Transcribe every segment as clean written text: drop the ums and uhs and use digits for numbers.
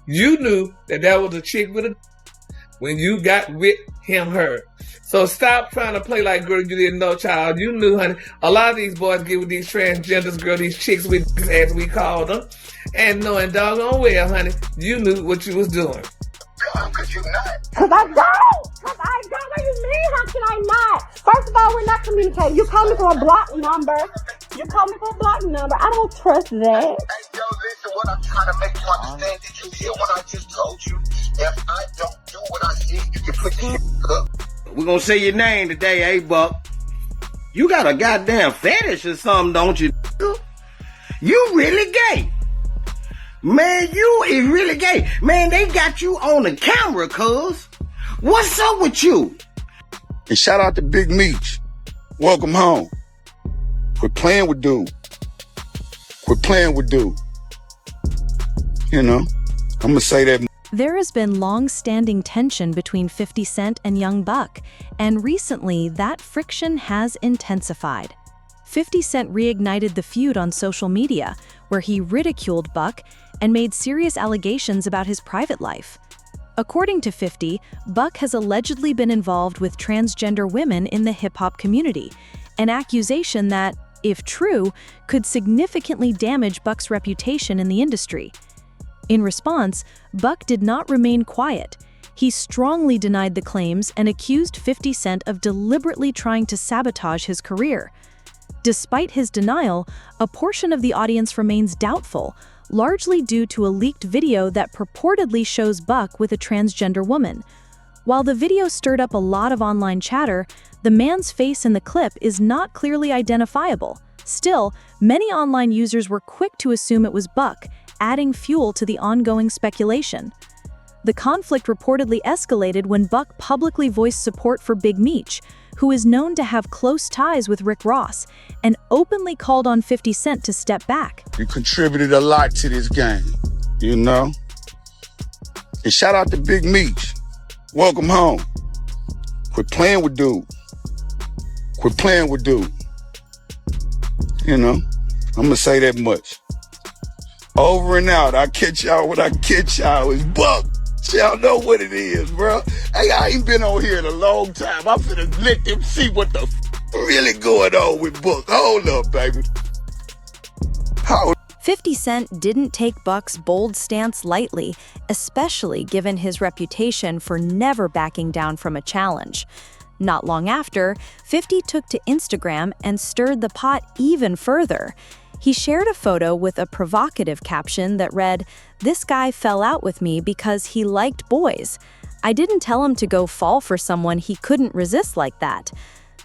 You knew that was a chick with a when you got with her. So stop trying to play like, girl, you didn't know, child. You knew, honey. A lot of these boys get with these transgenders, girl, these chicks with, as we call them, and knowing doggone well, honey, you knew what you was doing. Could you not? Cause I don't. What do you mean? How can I not? First of all, we're not communicating. You call me from a block number. I don't trust that. Hey, yo, listen, what I'm trying to make you understand, did you hear what I just told you? If I don't do what I said, you can put your shit up. We're gonna say your name today, eh, Buck? You got a goddamn fetish or something, don't you? You really gay. Man, you is really gay. Man, they got you on the camera, cuz. What's up with you? And shout out to Big Meech. Welcome home. Quit playing with dude. You know, I'm gonna say that. There has been long-standing tension between 50 Cent and Young Buck, and recently that friction has intensified. 50 Cent reignited the feud on social media, where he ridiculed Buck and made serious allegations about his private life. According to 50, Buck has allegedly been involved with transgender women in the hip-hop community, an accusation that, if true, could significantly damage Buck's reputation in the industry. In response, Buck did not remain quiet. He strongly denied the claims and accused 50 Cent of deliberately trying to sabotage his career. Despite his denial, a portion of the audience remains doubtful, largely due to a leaked video that purportedly shows Buck with a transgender woman. While the video stirred up a lot of online chatter, the man's face in the clip is not clearly identifiable. Still, many online users were quick to assume it was Buck, adding fuel to the ongoing speculation. The conflict reportedly escalated when Buck publicly voiced support for Big Meech, who is known to have close ties with Rick Ross, and openly called on 50 Cent to step back. You contributed a lot to this game, you know? And shout out to Big Meech. Welcome home. Quit playing with dude. You know, I'm gonna say that much. Over and out. I catch y'all when I catch y'all. It's Buck. Y'all know what it is, bro. Hey, I ain't been on here in a long time. I'm finna let them see what the really going on with Buck. Hold up, baby. 50 Cent didn't take Buck's bold stance lightly, especially given his reputation for never backing down from a challenge. Not long after, 50 took to Instagram and stirred the pot even further. He shared a photo with a provocative caption that read, "This guy fell out with me because he liked boys. I didn't tell him to go fall for someone he couldn't resist like that."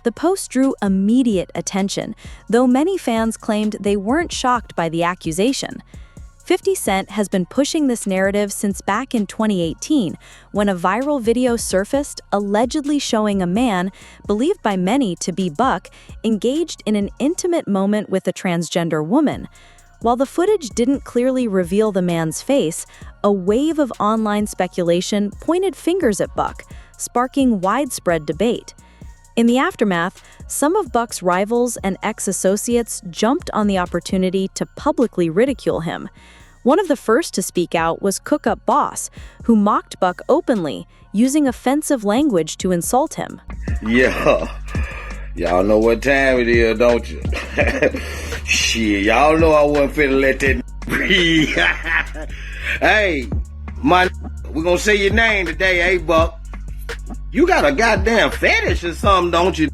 The post drew immediate attention, though many fans claimed they weren't shocked by the accusation. 50 Cent has been pushing this narrative since back in 2018, when a viral video surfaced allegedly showing a man, believed by many to be Buck, engaged in an intimate moment with a transgender woman. While the footage didn't clearly reveal the man's face, a wave of online speculation pointed fingers at Buck, sparking widespread debate. In the aftermath, some of Buck's rivals and ex-associates jumped on the opportunity to publicly ridicule him. One of the first to speak out was Cook Up Boss, who mocked Buck openly, using offensive language to insult him. Yeah, y'all know what time it is, don't you? Shit, y'all know I wasn't finna let that breathe. Hey, we're gonna say your name today, eh, Buck? You got a goddamn fetish or something, don't you?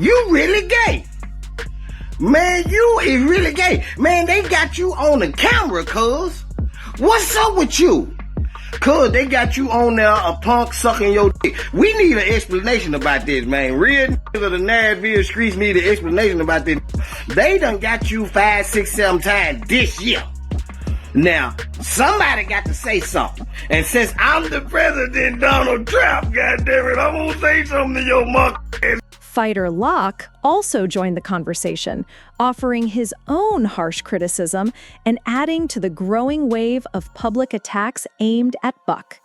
You really gay. Man, you is really gay. Man, they got you on the camera, cuz. What's up with you? Cuz they got you on there, a punk sucking your dick. We need an explanation about this, man. Real niggas of the Nashville streets need an explanation about this. They done got you 5, 6, 7 times this year. Now, somebody got to say something. And since I'm the president, Donald Trump, goddammit, I'm gonna say something to your monkey. Fighter Locke also joined the conversation, offering his own harsh criticism and adding to the growing wave of public attacks aimed at Buck.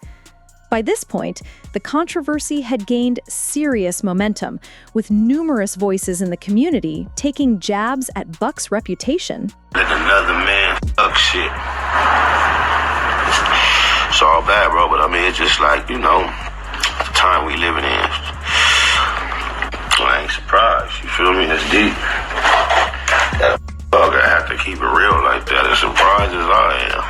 By this point, the controversy had gained serious momentum, with numerous voices in the community taking jabs at Buck's reputation. Let another man fuck shit. It's bad, bro, but I mean, it's just like, you know, the time we living in. I ain't surprised, you feel me? It's deep. That I have to keep it real like that, as surprised as I am.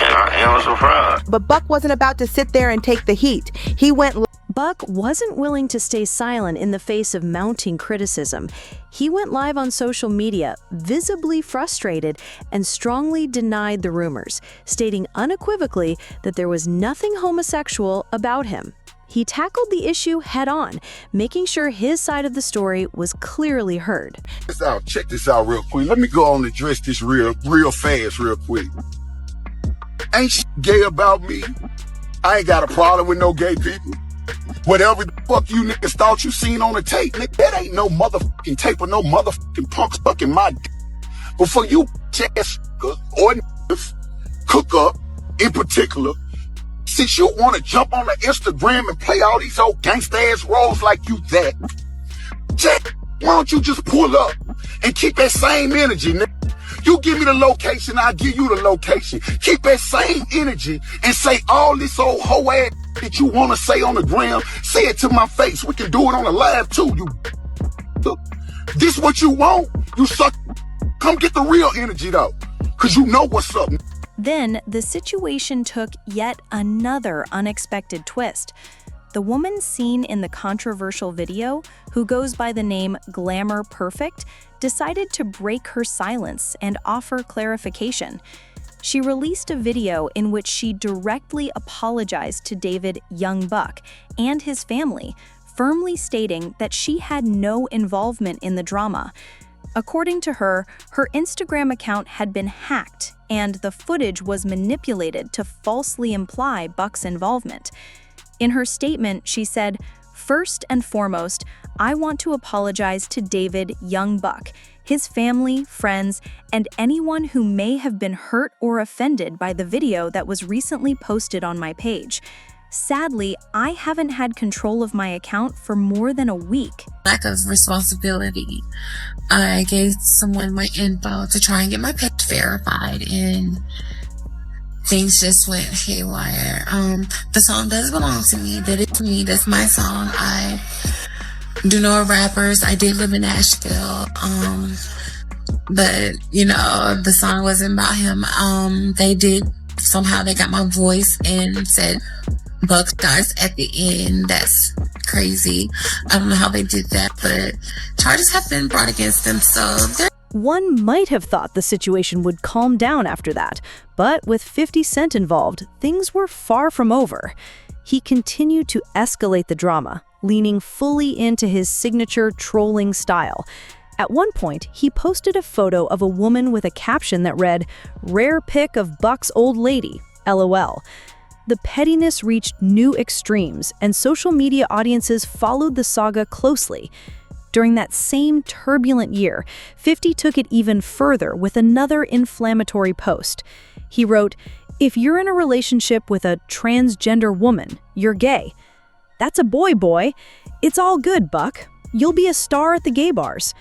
And I am surprised. But Buck wasn't about to sit there and take the heat. He went. Buck wasn't willing to stay silent in the face of mounting criticism. He went live on social media, visibly frustrated, and strongly denied the rumors, stating unequivocally that there was nothing homosexual about him. He tackled the issue head-on, making sure his side of the story was clearly heard. Check this out real quick. Let me go on and address this real fast real quick. Ain't shit gay about me. I ain't got a problem with no gay people. Whatever the fuck you niggas thought you seen on the tape, nigga, that ain't no motherfucking tape or no motherfucking punks fucking my dick. But for you ass or niggas, cook up in particular, since you want to jump on the Instagram and play all these old gangsta ass roles like you that, Jack, why don't you just pull up and keep that same energy, nigga? You give me the location, I'll give you the location. Keep that same energy and say all this old hoe ass that you want to say on the gram. Say it to my face. We can do it on the live too. You, this what you want? You suck. Come get the real energy though, cause you know what's up. Then the situation took yet another unexpected twist. The woman seen in the controversial video, who goes by the name Glamour Perfect, decided to break her silence and offer clarification. She released a video in which she directly apologized to David Young Buck and his family, firmly stating that she had no involvement in the drama. According to her, her Instagram account had been hacked and the footage was manipulated to falsely imply Buck's involvement. In her statement, she said, "First and foremost, I want to apologize to David Young Buck, his family, friends, and anyone who may have been hurt or offended by the video that was recently posted on my page. Sadly, I haven't had control of my account for more than a week." Lack of responsibility. I gave someone my info to try and get my page verified, and things just went haywire. The song does belong to me. That is me. That's my song. I do know rappers. I did live in Nashville. But you know, the song wasn't about him. They got my voice and said Buck starts at the end. That's crazy. I don't know how they did that, but charges have been brought against them, so they're. One might have thought the situation would calm down after that, but with 50 Cent involved, things were far from over. He continued to escalate the drama, leaning fully into his signature trolling style. At one point, he posted a photo of a woman with a caption that read, "Rare pic of Buck's old lady, LOL." The pettiness reached new extremes, and social media audiences followed the saga closely. During that same turbulent year, 50 took it even further with another inflammatory post. He wrote, "If you're in a relationship with a transgender woman, you're gay. That's a boy. It's all good, Buck. You'll be a star at the gay bars."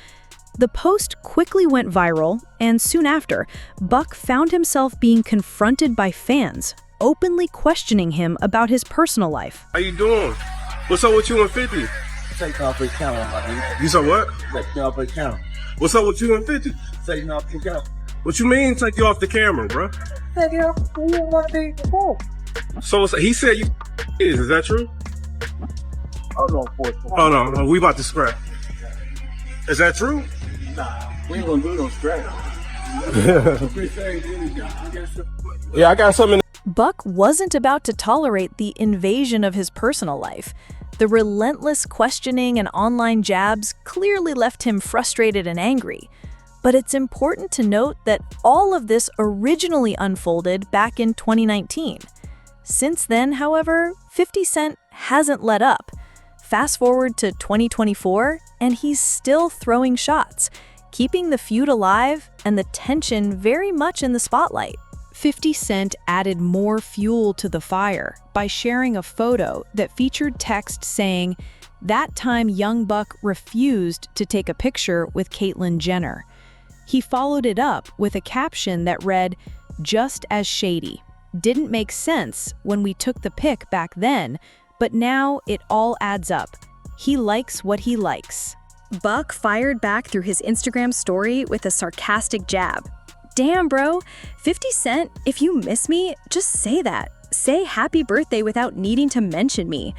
The post quickly went viral, and soon after, Buck found himself being confronted by fans, openly questioning him about his personal life. How you doing? What's up with you and 50? Take off the account, my nigga. You said what? Take off the account. What's up with you and 50? Taking off the account. What you mean take you off the camera, bro? Take it off. You don't want to be before. So he said you is that true? Hold on, boy. Oh no, we about to scrap. Is that true? Nah, we ain't gonna do no scrap. Yeah, I got something. Buck wasn't about to tolerate the invasion of his personal life. The relentless questioning and online jabs clearly left him frustrated and angry. But it's important to note that all of this originally unfolded back in 2019. Since then, however, 50 Cent hasn't let up. Fast forward to 2024, and he's still throwing shots, keeping the feud alive and the tension very much in the spotlight. 50 Cent added more fuel to the fire by sharing a photo that featured text saying, "That time Young Buck refused to take a picture with Caitlyn Jenner." He followed it up with a caption that read, "Just as shady. Didn't make sense when we took the pic back then, but now it all adds up. He likes what he likes. Buck fired back through his Instagram story with a sarcastic jab. Damn, bro. 50 Cent, if you miss me, just say that. Say happy birthday without needing to mention me.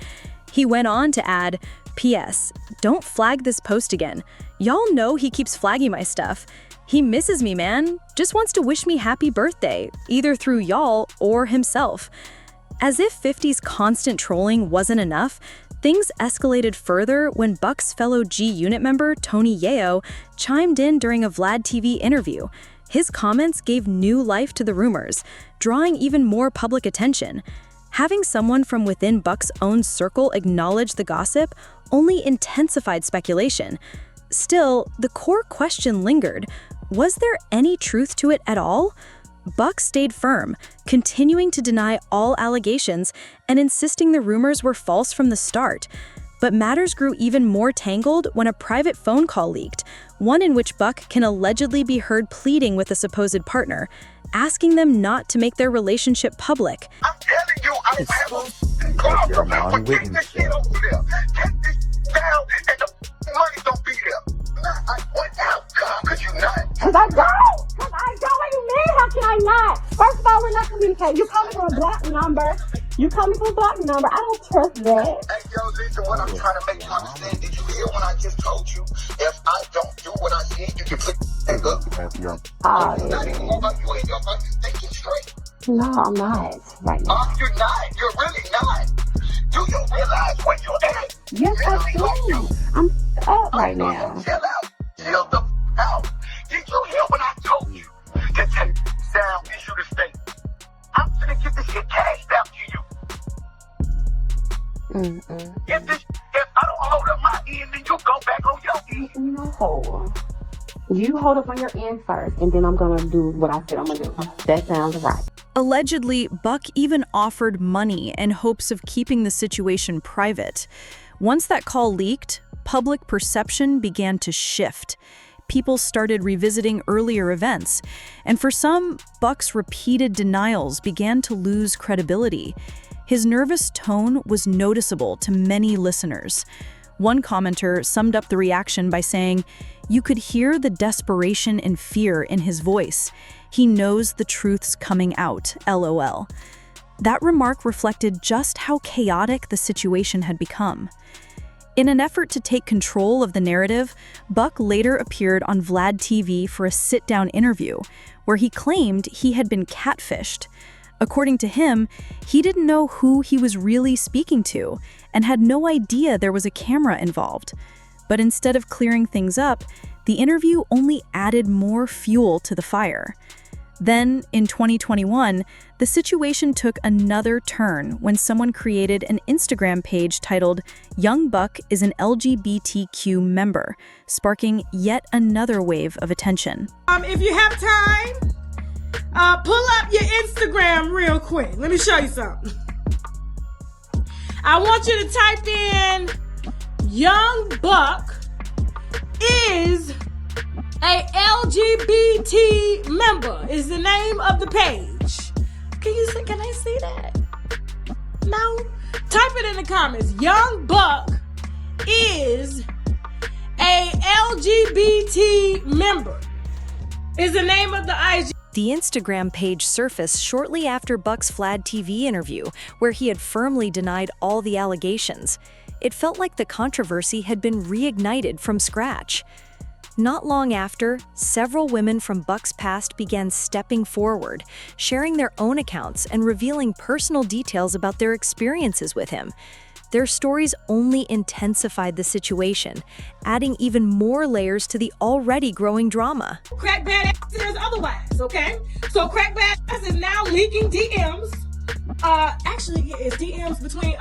He went on to add, P.S. Don't flag this post again. Y'all know he keeps flagging my stuff. He misses me, man. Just wants to wish me happy birthday, either through y'all or himself. As if 50's constant trolling wasn't enough, things escalated further when Buck's fellow G-Unit member, Tony Yeo, chimed in during a Vlad TV interview. His comments gave new life to the rumors, drawing even more public attention. Having someone from within Buck's own circle acknowledge the gossip only intensified speculation. Still, the core question lingered. Was there any truth to it at all? Buck stayed firm, continuing to deny all allegations and insisting the rumors were false from the start. But matters grew even more tangled when a private phone call leaked, one in which Buck can allegedly be heard pleading with a supposed partner, asking them not to make their relationship public. I'm telling you, I don't have a problem with taking this shit over there. Take this down and the money don't be there. I went out, cause you not. Cause I don't. Cause I don't. What do you mean? How can I not? First of all, we're not communicating. You call me from a block number. I don't trust that. Hey, yo, listen, what I'm trying to make you understand, did you hear what I just told you? If I don't do what I said, you can put back up. You're not even about you ain't about you thinking straight. No, I'm not right now. You're not. You're really not. Do you realize where you're at? Yes, I do. I'm up right now. Chill out. Chill the out. Did you hear what I told you? To take down issue to state. I'm gonna get this shit cashed out to you. If I don't hold up my end, then you go back on your end. No. You hold up on your end first, and then I'm gonna do what I said I'm gonna do. That sounds right. Allegedly, Buck even offered money in hopes of keeping the situation private. Once that call leaked, public perception began to shift. People started revisiting earlier events, and for some, Buck's repeated denials began to lose credibility. His nervous tone was noticeable to many listeners. One commenter summed up the reaction by saying, "You could hear the desperation and fear in his voice. He knows the truth's coming out, LOL." That remark reflected just how chaotic the situation had become. In an effort to take control of the narrative, Buck later appeared on Vlad TV for a sit-down interview, where he claimed he had been catfished. According to him, he didn't know who he was really speaking to and had no idea there was a camera involved. But instead of clearing things up, the interview only added more fuel to the fire. Then, in 2021, the situation took another turn when someone created an Instagram page titled "Young Buck is an LGBTQ member," sparking yet another wave of attention. If you have time, pull up your Instagram real quick. Let me show you something. I want you to type in "Young Buck is a LGBT member" is the name of the page. Can I see that? No? Type it in the comments. Young Buck is a LGBT member is the name of the IG. The Instagram page surfaced shortly after Buck's Vlad TV interview, where he had firmly denied all the allegations. It felt like the controversy had been reignited from scratch. Not long after, several women from Buck's past began stepping forward, sharing their own accounts and revealing personal details about their experiences with him. Their stories only intensified the situation, adding even more layers to the already growing drama. Crack Badass says otherwise, okay? So Crack Badass is now leaking DMs. Actually, it's DMs between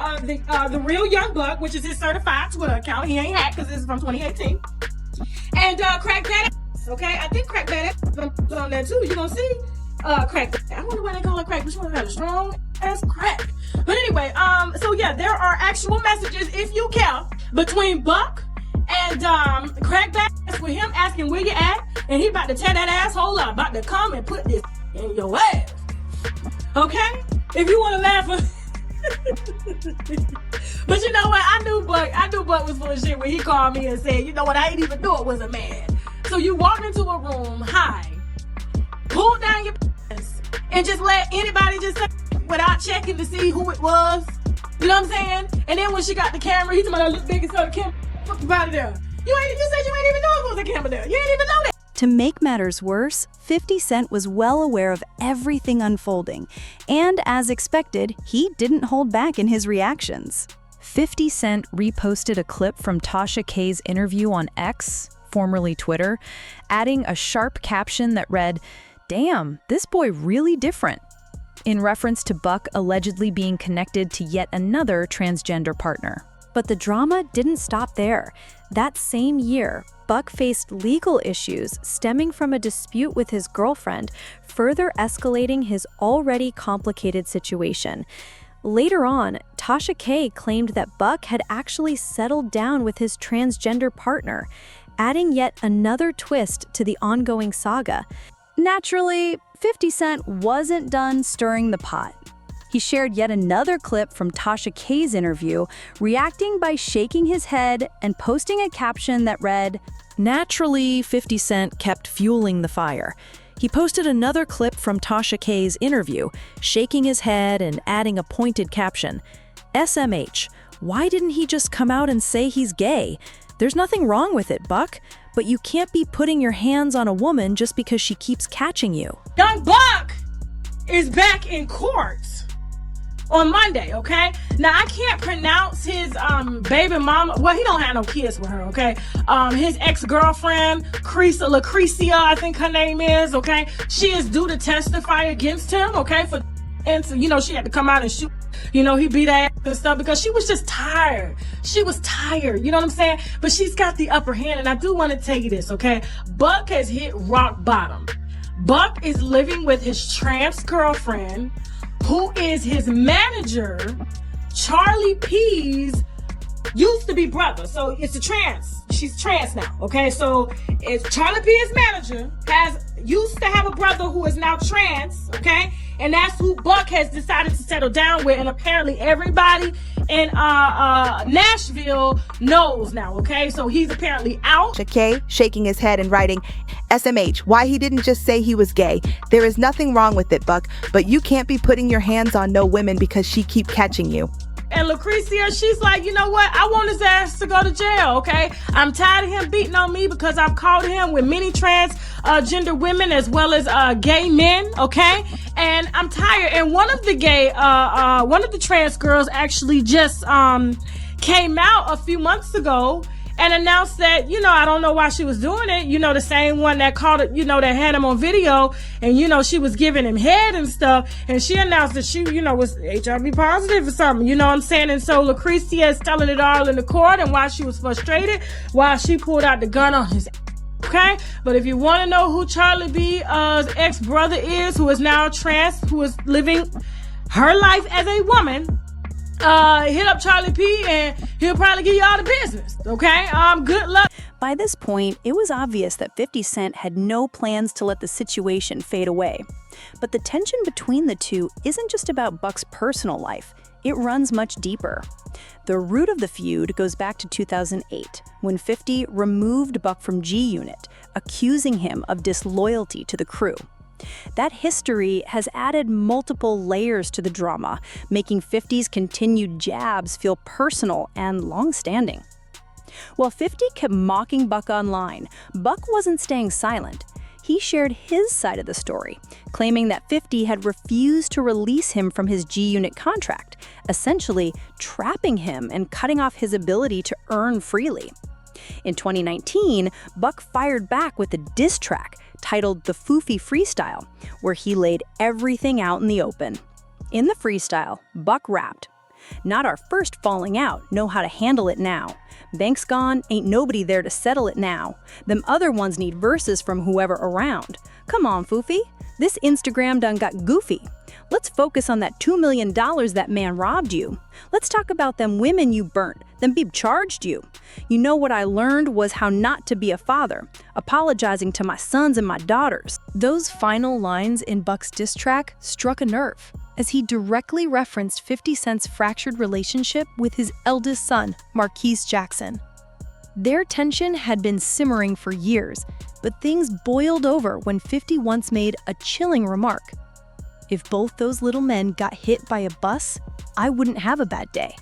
the real Young Buck, which is his certified Twitter account. He ain't hacked because this is from 2018. And Crack Badass, okay? I think Crack Badass is on there too. You gonna see Crack Badass. I wonder why they call it crack. Which one got a strong ass crack? But anyway, so yeah, there are actual messages, if you care, between Buck and Crack Badass with him asking where you at, and he about to tear that asshole up, about to come and put this in your ass. Okay? If you want to laugh, but you know what? I knew Buck was full of shit when he called me and said, you know what? I ain't even knew it was a man. So you walk into a room high, pull down your pants, and just let anybody just say without checking to see who it was. You know what I'm saying? And then when she got the camera, he told me I look big and saw the camera. Fuck about it there. You said you ain't even know it was a camera there. You ain't even know that. To make matters worse, 50 Cent was well aware of everything unfolding, and as expected, he didn't hold back in his reactions. 50 Cent reposted a clip from Tasha K's interview on X, formerly Twitter, adding a sharp caption that read, "Damn, this boy really different," in reference to Buck allegedly being connected to yet another transgender partner. But the drama didn't stop there. That same year, Buck faced legal issues stemming from a dispute with his girlfriend, further escalating his already complicated situation. Later on, Tasha K claimed that Buck had actually settled down with his transgender partner, adding yet another twist to the ongoing saga. Naturally, 50 Cent wasn't done stirring the pot. He shared yet another clip from Tasha K's interview, reacting by shaking his head and posting a caption that read, "Naturally, 50 Cent kept fueling the fire." He posted another clip from Tasha K's interview, shaking his head and adding a pointed caption, "SMH, why didn't he just come out and say he's gay? There's nothing wrong with it, Buck, but you can't be putting your hands on a woman just because she keeps catching you." Young Buck is back in court on Monday, okay? Now, I can't pronounce his baby mama. Well, he don't have no kids with her, okay? His ex-girlfriend, Lucretia, I think her name is, okay? She is due to testify against him, okay? And so, she had to come out and shoot. He beat her ass and stuff because she was just tired. She was tired, you know what I'm saying? But she's got the upper hand, and I do want to tell you this, okay? Buck has hit rock bottom. Buck is living with his trans girlfriend, who is his manager. Charlie P's used to be brother, so it's a trans. She's trans now, okay? So it's Charlie P, his manager, used to have a brother who is now trans, okay? And that's who Buck has decided to settle down with, and apparently everybody in Nashville knows now, okay? So he's apparently out. K shaking his head and writing, "SMH, why he didn't just say he was gay? There is nothing wrong with it, Buck, but you can't be putting your hands on no women because she keep catching you." And Lucretia, she's like, you know what? I want his ass to go to jail, okay? I'm tired of him beating on me because I've caught him with many transgender women as well as gay men, okay? And I'm tired. And one of the trans girls actually just came out a few months ago and announced that, I don't know why she was doing it. The same one that caught it, that had him on video, and, she was giving him head and stuff. And she announced that she, was HIV positive or something, you know what I'm saying? And so Lucretia is telling it all in the court and why she was frustrated, why she pulled out the gun on his okay? But if you want to know who Charlie B's ex-brother is, who is now trans, who is living her life as a woman, hit up Charlie P and he'll probably give you all the business, okay? Good luck. By this point, it was obvious that 50 Cent had no plans to let the situation fade away. But the tension between the two isn't just about Buck's personal life. It runs much deeper. The root of the feud goes back to 2008, when 50 removed Buck from G Unit, accusing him of disloyalty to the crew. That history has added multiple layers to the drama, making 50's continued jabs feel personal and long-standing. While 50 kept mocking Buck online, Buck wasn't staying silent. He shared his side of the story, claiming that 50 had refused to release him from his G Unit contract, essentially trapping him and cutting off his ability to earn freely. In 2019, Buck fired back with a diss track titled The Foofy Freestyle, where he laid everything out in the open. In the freestyle, Buck rapped, "Not our first falling out, know how to handle it now. Bank's gone, ain't nobody there to settle it now. Them other ones need verses from whoever around. Come on, Foofy, this Instagram done got goofy. Let's focus on that $2 million that man robbed you. Let's talk about them women you burnt, them Beeb charged you. You know what I learned was how not to be a father, apologizing to my sons and my daughters." Those final lines in Buck's diss track struck a nerve. as he directly referenced 50 Cent's fractured relationship with his eldest son, Marquise Jackson. Their tension had been simmering for years, but things boiled over when 50 once made a chilling remark. "If both those little men got hit by a bus, I wouldn't have a bad day."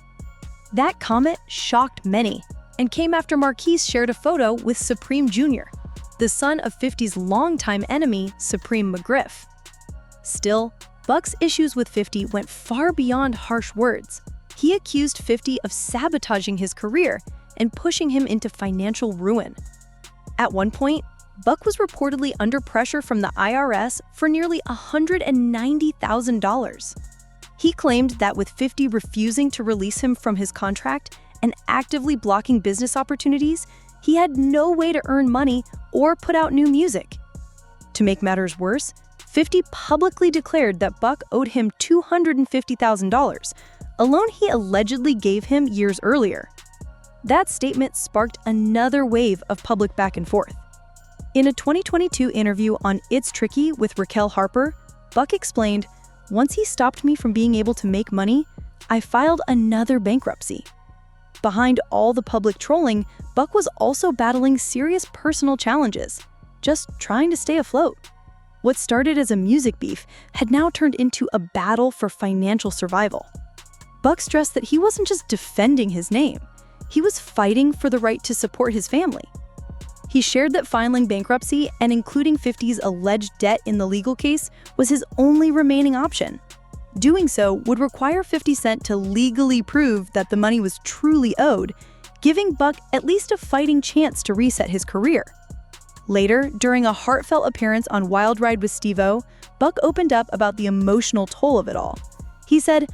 That comment shocked many and came after Marquise shared a photo with Supreme Jr., the son of 50's longtime enemy, Supreme McGriff. Still, Buck's issues with 50 went far beyond harsh words. He accused 50 of sabotaging his career and pushing him into financial ruin. At one point, Buck was reportedly under pressure from the IRS for nearly $190,000. He claimed that with 50 refusing to release him from his contract and actively blocking business opportunities, he had no way to earn money or put out new music. To make matters worse, 50 publicly declared that Buck owed him $250,000, a loan he allegedly gave him years earlier. That statement sparked another wave of public back and forth. In a 2022 interview on It's Tricky with Raquel Harper, Buck explained, "Once he stopped me from being able to make money, I filed another bankruptcy." Behind all the public trolling, Buck was also battling serious personal challenges, just trying to stay afloat. What started as a music beef had now turned into a battle for financial survival. Buck stressed that he wasn't just defending his name, he was fighting for the right to support his family. He shared that filing bankruptcy and including 50's alleged debt in the legal case was his only remaining option. Doing so would require 50 Cent to legally prove that the money was truly owed, giving Buck at least a fighting chance to reset his career. Later, during a heartfelt appearance on Wild Ride with Steve-O, Buck opened up about the emotional toll of it all. He said,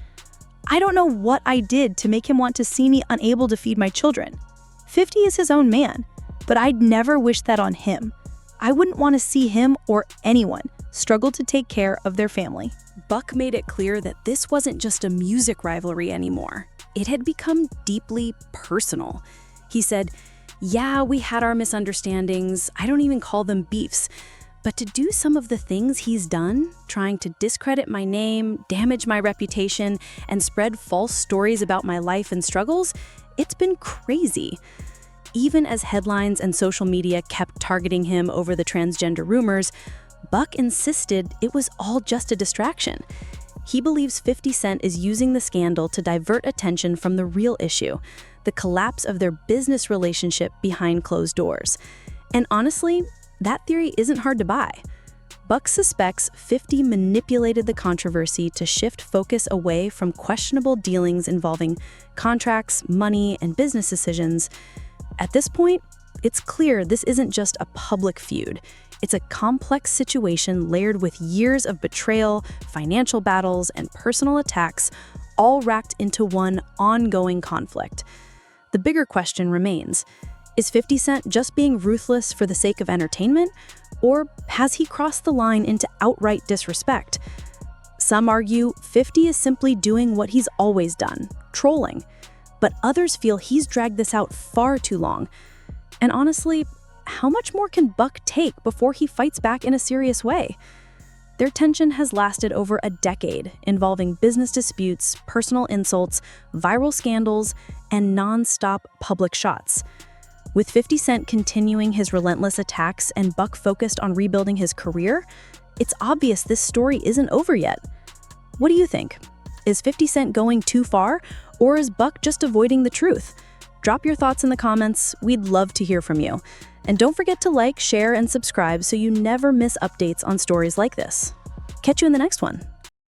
"I don't know what I did to make him want to see me unable to feed my children. 50 is his own man, but I'd never wish that on him. I wouldn't want to see him or anyone struggle to take care of their family." Buck made it clear that this wasn't just a music rivalry anymore. It had become deeply personal. He said, "Yeah, we had our misunderstandings. I don't even call them beefs. But to do some of the things he's done, trying to discredit my name, damage my reputation, and spread false stories about my life and struggles, it's been crazy." Even as headlines and social media kept targeting him over the transgender rumors, Buck insisted it was all just a distraction. He believes 50 Cent is using the scandal to divert attention from the real issue, the collapse of their business relationship behind closed doors. And honestly, that theory isn't hard to buy. Buck suspects 50 manipulated the controversy to shift focus away from questionable dealings involving contracts, money, and business decisions. At this point, it's clear this isn't just a public feud. It's a complex situation layered with years of betrayal, financial battles, and personal attacks, all racked into one ongoing conflict. The bigger question remains, is 50 Cent just being ruthless for the sake of entertainment, or has he crossed the line into outright disrespect? Some argue 50 is simply doing what he's always done, trolling, but others feel he's dragged this out far too long. And honestly, how much more can Buck take before he fights back in a serious way? Their tension has lasted over a decade, involving business disputes, personal insults, viral scandals, and non-stop public shots. With 50 Cent continuing his relentless attacks and Buck focused on rebuilding his career, it's obvious this story isn't over yet. What do you think? Is 50 Cent going too far, or is Buck just avoiding the truth? Drop your thoughts in the comments. We'd love to hear from you. And don't forget to like, share, and subscribe so you never miss updates on stories like this. Catch you in the next one.